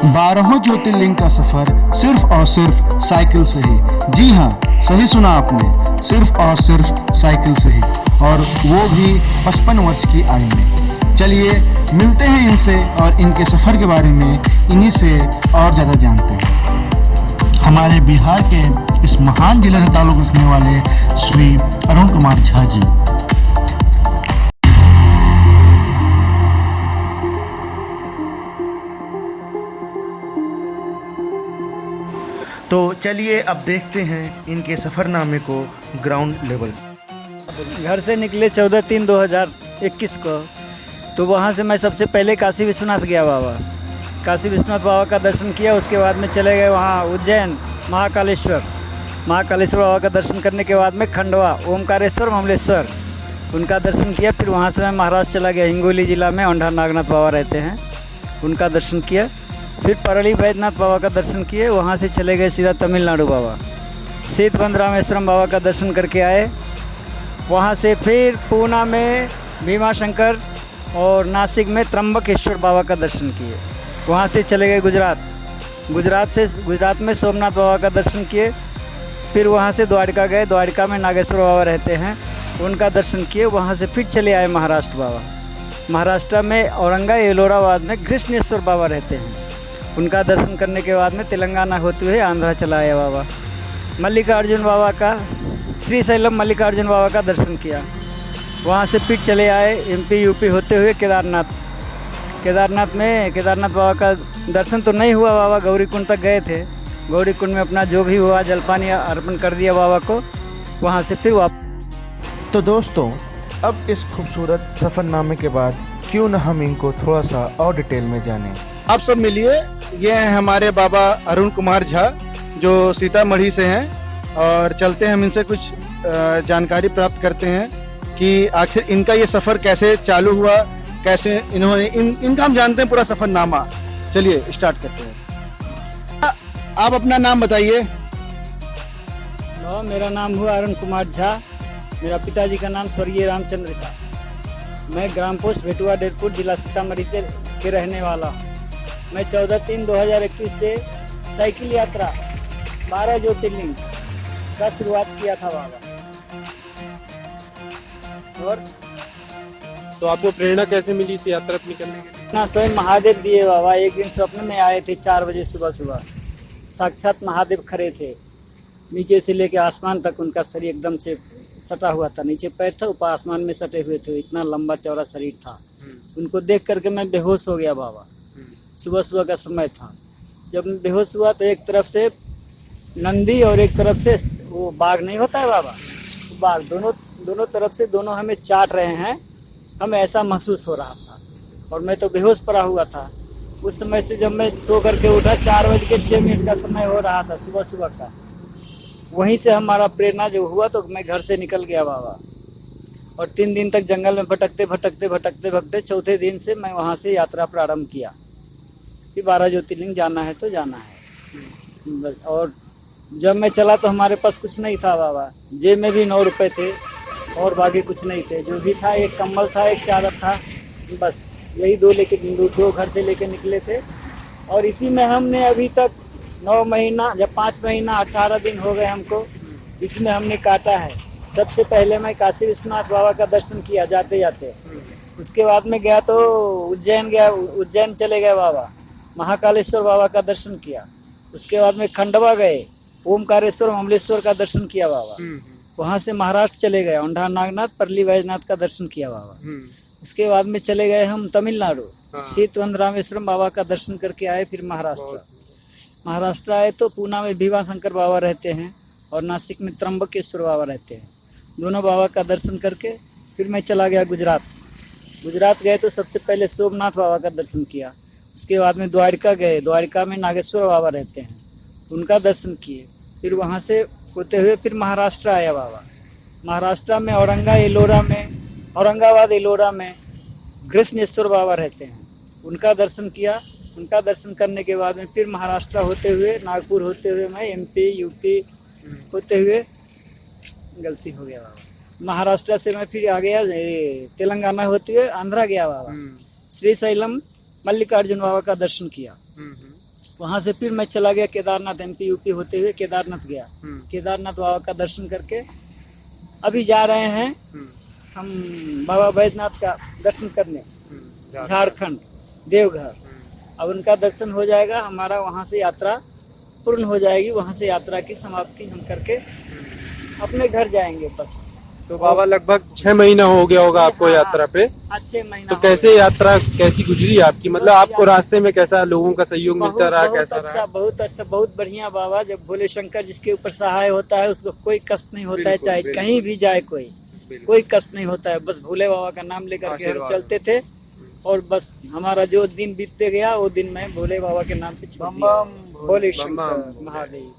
12 ज्योतिर्लिंग का सफर सिर्फ और सिर्फ साइकिल से ही। जी हाँ, सही सुना आपने, सिर्फ और सिर्फ साइकिल से ही, और वो भी 55 वर्ष की आयु में। चलिए मिलते हैं इनसे और इनके सफर के बारे में इन्हीं से और ज़्यादा जानते हैं। हमारे बिहार के इस महान जिले से ताल्लुक़ रखने वाले श्री अरुण कुमार झा जी। तो चलिए अब देखते हैं इनके सफ़रनामे को ग्राउंड लेवल। घर से निकले 14/3/2021 को, तो वहाँ से मैं सबसे पहले काशी विश्वनाथ गया बाबा। काशी विश्वनाथ बाबा का दर्शन किया। उसके बाद में चले गए वहाँ उज्जैन महाकालेश्वर बाबा का दर्शन करने के बाद में खंडवा ओमकारेश्वर ममलेश्वर उनका दर्शन किया। फिर वहाँ से मैं महाराष्ट्र चला गया। हिंगोली ज़िला में औंढा नागनाथ बाबा रहते हैं, उनका दर्शन किया। फिर परली बैजनाथ बाबा का दर्शन किए। वहाँ से चले गए सीधा तमिलनाडु बाबा। सीतवन रामेश्वरम बाबा का दर्शन करके आए। वहाँ से फिर पूना में भीमा शंकर और नासिक में त्र्यंबकेश्वर बाबा का दर्शन किए। वहाँ से चले गए गुजरात में सोमनाथ बाबा का दर्शन किए। फिर वहाँ से द्वारका गए। द्वारका में नागेश्वर बाबा रहते हैं, उनका दर्शन किए। वहाँ से फिर चले आए महाराष्ट्र बाबा। महाराष्ट्र में औरंगा एलोराबाद में कृष्णेश्वर बाबा रहते हैं, उनका दर्शन करने के बाद में तेलंगाना होते हुए आंध्रा चला आया बाबा। मल्लिकार्जुन बाबा का श्रीशैलम मल्लिकार्जुन बाबा का दर्शन किया। वहाँ से फिर चले आए MP UP होते हुए केदारनाथ बाबा का दर्शन तो नहीं हुआ बाबा। गौरीकुंड तक गए थे। गौरीकुंड में अपना जो भी हुआ जलपानी अर्पण कर दिया बाबा को। वहाँ से फिर वापस। तो दोस्तों, अब इस खूबसूरत सफ़रनामे के बाद क्यों न हम इनको थोड़ा सा और डिटेल में जानें। आप सब मिलिए। ये हैं हमारे बाबा अरुण कुमार झा, जो सीतामढ़ी से हैं, और चलते हैं हम इनसे कुछ जानकारी प्राप्त करते हैं कि आखिर इनका ये सफ़र कैसे चालू हुआ, कैसे इन्होंने इनका हम जानते हैं पूरा सफ़रनामा। चलिए स्टार्ट करते हैं। आप अपना नाम बताइए। मेरा नाम हुआ अरुण कुमार झा। मेरा पिताजी का नाम स्वर्गीय रामचंद्र झा। मैं ग्राम पोस्ट भेटुआ डेरपुर जिला सीतामढ़ी से के रहने वाला हूँ। मैं 14/3/2021 से साइकिल यात्रा 12 ज्योतिर्लिंग का शुरुआत किया था बाबा। और तो आपको प्रेरणा कैसे मिली इस यात्रा अपनी करने की? ना स्वयं महादेव दिए बाबा। एक दिन स्वप्न में आए थे 4 बजे सुबह। साक्षात महादेव खड़े थे। नीचे से लेकर आसमान तक उनका शरीर एकदम से सटा हुआ था। नीचे पैर था, ऊपर आसमान में सटे हुए थे। इतना लंबा चौड़ा शरीर था। उनको देख करके मैं बेहोश हो गया बाबा। सुबह का समय था। जब मैं बेहोश हुआ तो एक तरफ से नंदी और एक तरफ से वो बाघ नहीं होता है बाबा, बाघ दोनों तरफ से दोनों हमें चाट रहे हैं। हमें ऐसा महसूस हो रहा था और मैं तो बेहोश पड़ा हुआ था। उस समय से जब मैं सो करके उठा 4:06 का समय हो रहा था सुबह का। वहीं से हमारा प्रेरणा जो हुआ तो मैं घर से निकल गया बाबा। और 3 दिन तक जंगल में भटकते चौथे दिन से मैं वहाँ से यात्रा प्रारंभ किया कि 12 ज्योतिर्लिंग जाना है तो जाना है। और जब मैं चला तो हमारे पास कुछ नहीं था बाबा। जेब में भी 9 रुपए थे और बाकी कुछ नहीं थे। जो भी था एक कंबल था, एक चादर था, बस यही दो घर से लेके निकले थे। और इसी में हमने अभी तक 9 महीना या 5 महीना 18 दिन हो गए हमको, इसमें हमने काटा है। सबसे पहले मैं काशी विश्वनाथ बाबा का दर्शन किया जाते जाते। उसके बाद में गया तो उज्जैन चले गए बाबा। महाकालेश्वर बाबा का दर्शन किया। उसके बाद में खंडवा गए, ओमकारेश्वर ममलेश्वर का दर्शन किया बाबा। वहाँ से महाराष्ट्र चले गए, औंढा नागनाथ परली बैजनाथ का दर्शन किया बाबा। उसके बाद में चले गए हम तमिलनाडु। सीतवन रामेश्वरम बाबा का दर्शन करके आए। फिर महाराष्ट्र आए तो पूना में भीमा शंकर बाबा रहते हैं और नासिक में त्र्यंबकेश्वर बाबा रहते हैं। दोनों बाबा का दर्शन करके फिर मैं चला गया गुजरात गए तो सबसे पहले सोमनाथ बाबा का दर्शन किया। उसके बाद में द्वारका गए। द्वारका में नागेश्वर बाबा रहते हैं, उनका दर्शन किए। फिर वहाँ से होते हुए फिर महाराष्ट्र आया बाबा। महाराष्ट्र में औरंगाबाद एलोरा में कृष्णेश्वर बाबा रहते हैं, उनका दर्शन किया। उनका दर्शन करने के बाद में फिर महाराष्ट्र होते हुए नागपुर होते हुए मैं MP UP होते हुए गलती हो गया बाबा। महाराष्ट्र से मैं फिर आ गया तेलंगाना होते हुए आंध्रा गया बाबा। श्रीशैलम मल्लिकार्जुन बाबा का दर्शन किया। वहाँ से फिर मैं चला गया केदारनाथ, MP UP होते हुए केदारनाथ गया। हम्म, केदारनाथ बाबा का दर्शन करके अभी जा रहे हैं हम्म, हम बाबा बैद्यनाथ का दर्शन करने, झारखंड देवघर। अब उनका दर्शन हो जाएगा, हमारा वहाँ से यात्रा पूर्ण हो जाएगी। वहाँ से यात्रा की समाप्ति हम करके अपने घर जाएंगे बस। तो बाबा लगभग 6 महीना हो गया होगा आपको यात्रा पे। 6 महीना तो हो कैसे गया। यात्रा कैसी गुजरी आपकी, मतलब आपको रास्ते में कैसा लोगों का सहयोग मिलता रहा, कैसा बहुत अच्छा, रहा? बहुत अच्छा, बहुत बढ़िया बाबा। जब भोले शंकर जिसके ऊपर सहाय होता है उसको कोई कष्ट नहीं होता है, बिल्कुल, चाहे बिल्कुल। कहीं भी जाए कोई कष्ट नहीं होता है। बस भोले बाबा का नाम लेकर के हम आशीर्वाद। चलते थे और बस हमारा जो दिन बीतते गया वो दिन मैं भोले बाबा के नाम पे छोड़ दिया। भोले बम शंकर बम। महादेव।